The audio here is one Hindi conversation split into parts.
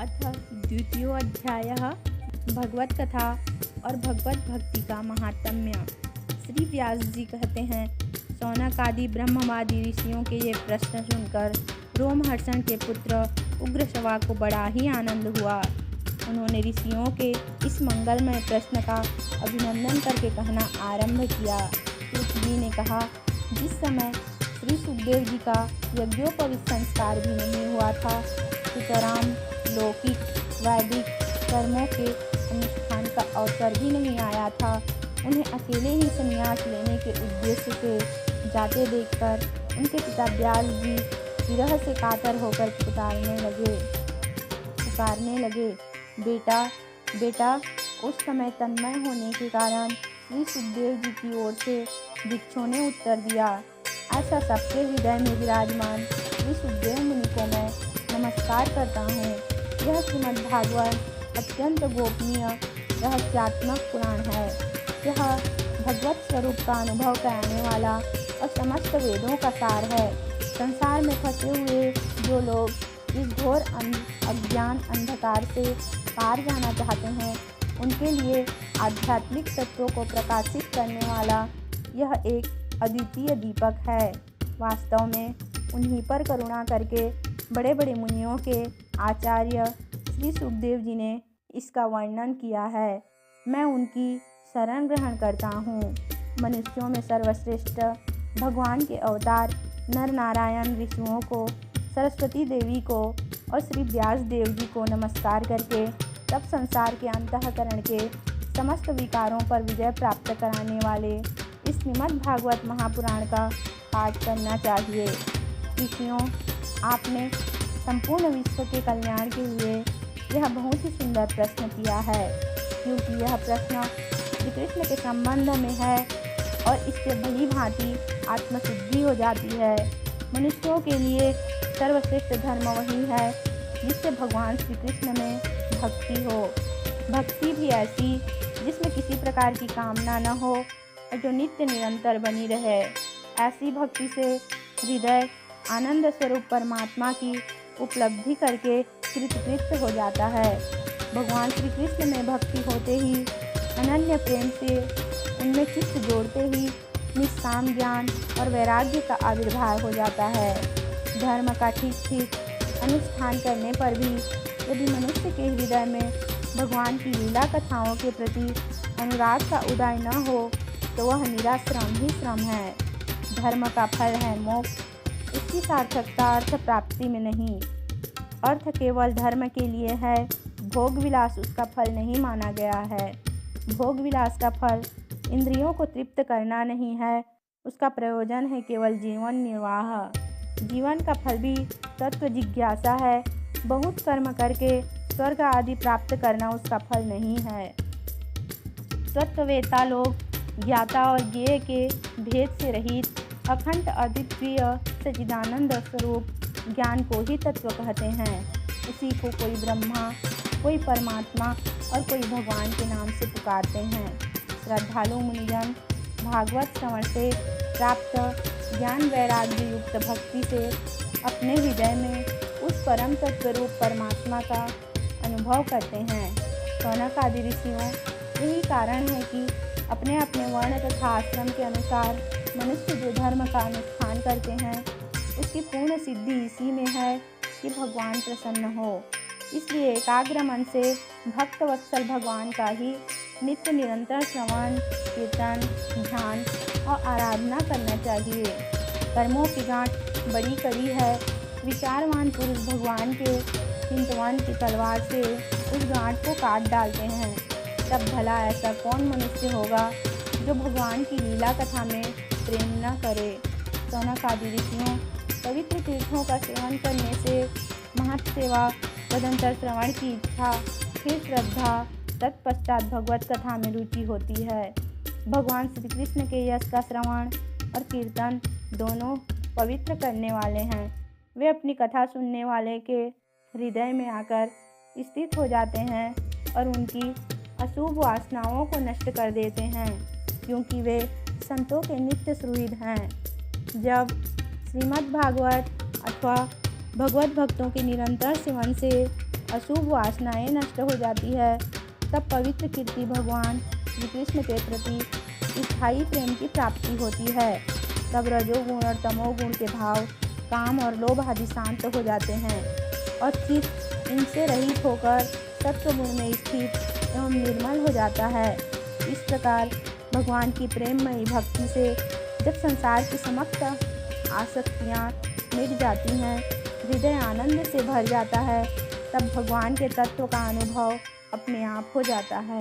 अथ द्वितीयोऽध्यायः भगवत कथा और भगवत भक्ति का महात्म्य। श्री व्यास जी कहते हैं, शौनक आदि ब्रह्मवादी ऋषियों के ये प्रश्न सुनकर रोमहर्षण के पुत्र उग्रश्रवा को बड़ा ही आनंद हुआ। उन्होंने ऋषियों के इस मंगलमय प्रश्न का अभिनंदन करके कहना आरंभ किया। पृथ्वी ने कहा, जिस समय श्री सुखदेव जी का यज्ञोपवीत संस्कार भी नहीं हुआ था, सुतराम लौकिक वैदिक कर्मों के अनुष्ठान का अवसर भी नहीं आया था, उन्हें अकेले ही संन्यास लेने के उद्देश्य से जाते देखकर उनके पिता व्यास जी विरह से कातर होकर पुकारने लगे, बेटा बेटा। उस समय तन्मय होने के कारण श्री सुखदेव जी की ओर से वृक्षों ने उत्तर दिया, ऐसा सबके हृदय में विराजमान श्री सुखदेव मुनि को मैं नमस्कार करता हूँ। यह श्रीमद्भागवत अत्यंत गोपनीय रहस्यात्मक पुराण है। यह भगवत स्वरूप का अनुभव कराने वाला और समस्त वेदों का सार है। संसार में फंसे हुए जो लोग इस घोर अज्ञान अंधकार से पार जाना चाहते हैं, उनके लिए आध्यात्मिक तत्वों को प्रकाशित करने वाला यह एक अद्वितीय दीपक है। वास्तव में उन्हीं पर करुणा करके बड़े बड़े मुनियों के आचार्य श्री सुखदेव जी ने इसका वर्णन किया है। मैं उनकी शरण ग्रहण करता हूँ। मनुष्यों में सर्वश्रेष्ठ भगवान के अवतार नर नारायण ऋषियों को, सरस्वती देवी को और श्री व्यास देव जी को नमस्कार करके तब संसार के अंतःकरण के समस्त विकारों पर विजय प्राप्त कराने वाले इस श्रीमद्भागवत महापुराण का पाठ करना चाहिए। ऋषियों, आपने संपूर्ण विश्व के कल्याण के लिए यह बहुत ही सुंदर प्रश्न किया है, क्योंकि यह प्रश्न श्री कृष्ण के संबंध में है और इससे भली भांति आत्मसिद्धि हो जाती है। मनुष्यों के लिए सर्वश्रेष्ठ धर्म वही है जिससे भगवान श्री कृष्ण में भक्ति हो। भक्ति भी ऐसी जिसमें किसी प्रकार की कामना न हो और जो नित्य निरंतर बनी रहे। ऐसी भक्ति से हृदय आनंद स्वरूप परमात्मा की उपलब्धि करके कृतकृत्य हो जाता है। भगवान श्री कृष्ण में भक्ति होते ही, अनन्य प्रेम से उनमें चित्त जोड़ते ही निष्काम ज्ञान और वैराग्य का आविर्भाव हो जाता है। धर्म का ठीक ठीक अनुष्ठान करने पर भी यदि मनुष्य के हृदय में भगवान की लीला कथाओं के प्रति अनुराग का उदय न हो तो वह निरा श्रम ही श्रम है। धर्म का फल है मोक्ष, इसकी सार्थकता अर्थ प्राप्ति में नहीं। अर्थ केवल धर्म के लिए है, भोग विलास उसका फल नहीं माना गया है। भोग विलास का फल इंद्रियों को तृप्त करना नहीं है, उसका प्रयोजन है केवल जीवन निर्वाह। जीवन का फल भी तत्व जिज्ञासा है। बहुत कर्म करके स्वर्ग आदि प्राप्त करना उसका फल नहीं है। तत्ववेता लोग ज्ञाता और ज्ञेय के भेद से रहित अखंड अद्वितीय सच्चिदानंद स्वरूप ज्ञान को ही तत्व कहते हैं। उसी को कोई ब्रह्मा, कोई परमात्मा और कोई भगवान के नाम से पुकारते हैं। श्रद्धालु मुनिजन भागवत श्रवण से प्राप्त ज्ञान वैराग्य युक्त भक्ति से अपने हृदय में उस परम तत्वरूप परमात्मा का अनुभव करते हैं। शौनक आदि ऋषियों, यही कारण है कि अपने अपने वर्ण तथा आश्रम के अनुसार मनुष्य जो धर्म का अनुष्ठान करते हैं, उसकी पूर्ण सिद्धि इसी में है कि भगवान प्रसन्न हो। इसलिए एकाग्र मन से भक्त वत्सल भगवान का ही नित्य निरंतर श्रवण, कीर्तन, ध्यान और आराधना करना चाहिए। कर्मों की गांठ बड़ी कड़ी है। विचारवान पुरुष भगवान के चिंतवन की तलवार से उस गांठ को काट डालते हैं। तब भला ऐसा कौन मनुष्य होगा जो भगवान की लीला कथा में प्रेम न करे। शौनक आदि ऋषियों, पवित्र तीर्थों का सेवन करने से महत् सेवा, तदंतर श्रवण की इच्छा, फिर श्रद्धा, तत्पश्चात भगवत कथा में रुचि होती है। भगवान श्री कृष्ण के यश का श्रवण और कीर्तन दोनों पवित्र करने वाले हैं। वे अपनी कथा सुनने वाले के हृदय में आकर स्थित हो जाते हैं और उनकी अशुभ वासनाओं को नष्ट कर देते हैं, क्योंकि वे संतों के नित्य सुहृद हैं। जब श्रीमद्भागवत अथवा भगवत भक्तों के निरंतर सेवन से अशुभ वासनाएं नष्ट हो जाती है, तब पवित्र कीर्ति भगवान श्री कृष्ण के प्रति स्थायी प्रेम की प्राप्ति होती है। तब रजोगुण और तमोगुण के भाव, काम और लोभ आदि शांत हो जाते हैं और चित्त इनसे रहित होकर सत्वगुण में स्थित एवं निर्मल हो जाता है। इस प्रकार भगवान की प्रेममयी भक्ति से जब संसार की समस्त आसक्तियाँ मिट जाती हैं, हृदय आनंद से भर जाता है, तब भगवान के तत्व का अनुभव अपने आप हो जाता है।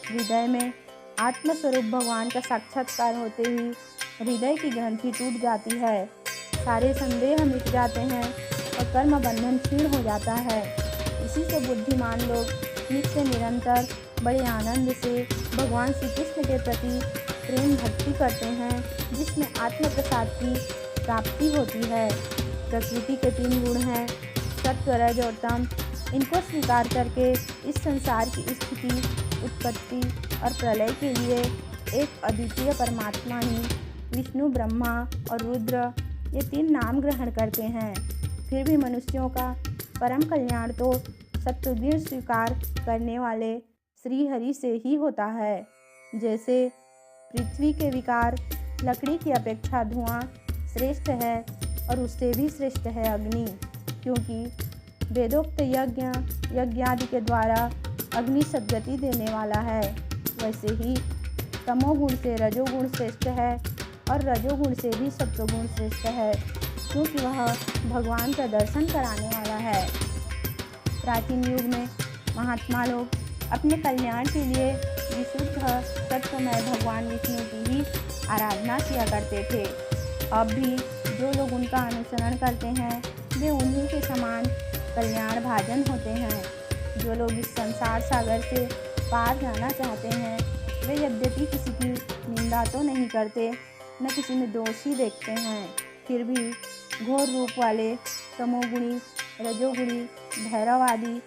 हृदय में आत्मस्वरूप भगवान का साक्षात्कार होते ही हृदय की ग्रंथि टूट जाती है, सारे संदेह मिट जाते हैं और कर्म बंधन क्षीण हो जाता है। इसी से बुद्धिमान लोग नित्य निरंतर बड़े आनंद से भगवान श्री कृष्ण के प्रति प्रेम भक्ति करते हैं, जिसमें आत्म प्रसाद की प्राप्ति होती है। प्रकृति के 3 गुण हैं, सत्व, रज और तम। इनको स्वीकार करके इस संसार की स्थिति, उत्पत्ति और प्रलय के लिए एक अद्वितीय परमात्मा ही विष्णु, ब्रह्मा और रुद्र ये 3 नाम ग्रहण करते हैं। फिर भी मनुष्यों का परम कल्याण तो सत्वगुण स्वीकार करने वाले श्री हरि से ही होता है। जैसे पृथ्वी के विकार, लकड़ी की अपेक्षा धुआं श्रेष्ठ है और उससे भी श्रेष्ठ है अग्नि, क्योंकि वेदोक्त यज्ञ आदि के द्वारा अग्नि सद्गति देने वाला है। वैसे ही तमोगुण से रजोगुण श्रेष्ठ है और रजोगुण से भी सत्वगुण श्रेष्ठ है, क्योंकि वह भगवान का दर्शन कराने वाला है। प्राचीन युग में महात्मा लोग अपने कल्याण के लिए विशुद्ध सत्वमय भगवान विष्णु की ही आराधना किया करते थे। अब भी जो लोग उनका अनुसरण करते हैं, वे उन्हीं के समान कल्याण भाजन होते हैं। जो लोग इस संसार सागर से पार जाना चाहते हैं, वे यद्यपि किसी की निंदा तो नहीं करते, न किसी में दोष ही देखते हैं, फिर भी घोर रूप वाले तमोगुणी, रजोगुणी, भैरव आदि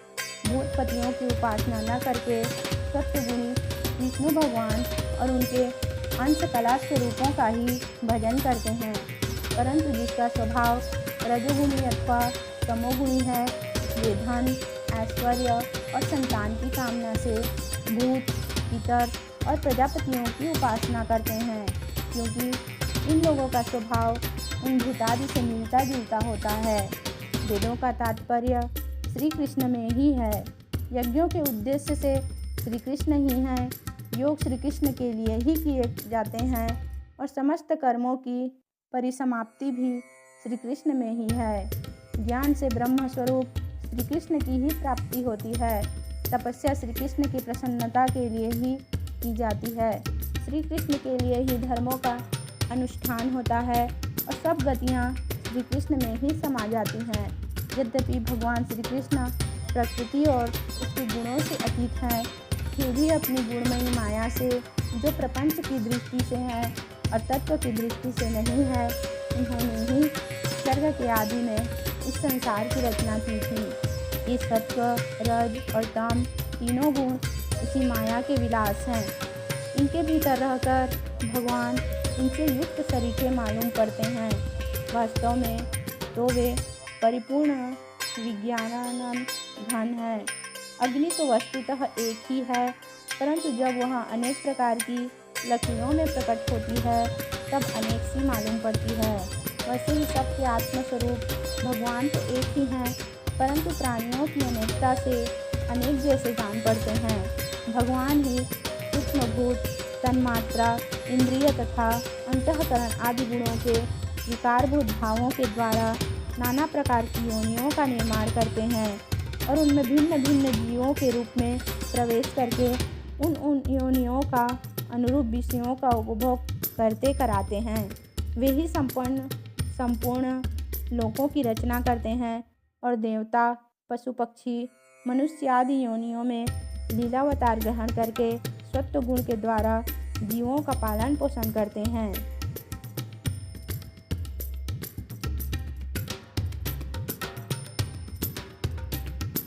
भूतपतियों की उपासना न करके सत्यगुणी विष्णु भगवान और उनके अंश कला स्वरूपों का ही भजन करते हैं। परंतु जिसका स्वभाव रजोगुणी अथवा तमोगुणी है, वे धन, ऐश्वर्य और संतान की कामना से भूत, पितर और प्रजापतियों की उपासना करते हैं, क्योंकि इन लोगों का स्वभाव उन भूतादि से मिलता जुलता होता है। वेदों का तात्पर्य श्री कृष्ण में ही है। यज्ञों के उद्देश्य से श्री कृष्ण ही हैं। योग श्री कृष्ण के लिए ही किए जाते हैं और समस्त कर्मों की परिसमाप्ति भी श्री कृष्ण में ही है। ज्ञान से ब्रह्म स्वरूप श्री कृष्ण की ही प्राप्ति होती है। तपस्या श्री कृष्ण की प्रसन्नता के लिए ही की जाती है। श्री कृष्ण के लिए ही धर्मों का अनुष्ठान होता है और सब गतियाँ श्री कृष्ण में ही समा जाती हैं। यद्यपि भगवान श्री कृष्ण प्रकृति और उसके गुणों से अतीत हैं, फिर भी अपनी गुणमयी माया से जो प्रपंच की दृष्टि से है और तत्व की दृष्टि से नहीं है, उन्होंने ही स्वर्ग के आदि में इस संसार की रचना की थी। ये सत्व, रज और तम तीनों गुण इसी माया के विलास हैं। इनके भीतर रहकर भगवान इनसे युक्त सरीखे मालूम पड़ते हैं। वास्तव में तो वे परिपूर्ण विज्ञानानंद घन है। अग्नि तो वस्तुतः एक ही है, परंतु जब वह अनेक प्रकार की लकीरों में प्रकट होती है, तब अनेक सी मालूम पड़ती है। वैसे ही सबके आत्मस्वरूप भगवान तो एक ही हैं, परंतु प्राणियों की अनेकता से अनेक जैसे जान पड़ते हैं। भगवान ही सूक्ष्मभूत, तन्मात्रा, इंद्रिय तथा अंतःकरण आदि गुणों के विकारभूत भावों के द्वारा नाना प्रकार की योनियों का निर्माण करते हैं और उनमें भिन्न भिन्न जीवों के रूप में प्रवेश करके उन योनियों का अनुरूप विषयों का उपभोग करते कराते हैं। वे ही संपूर्ण लोकों की रचना करते हैं और देवता, पशु पक्षी, मनुष्य आदि योनियों में लीलावतार ग्रहण करके सत्व गुण के द्वारा जीवों का पालन पोषण करते हैं।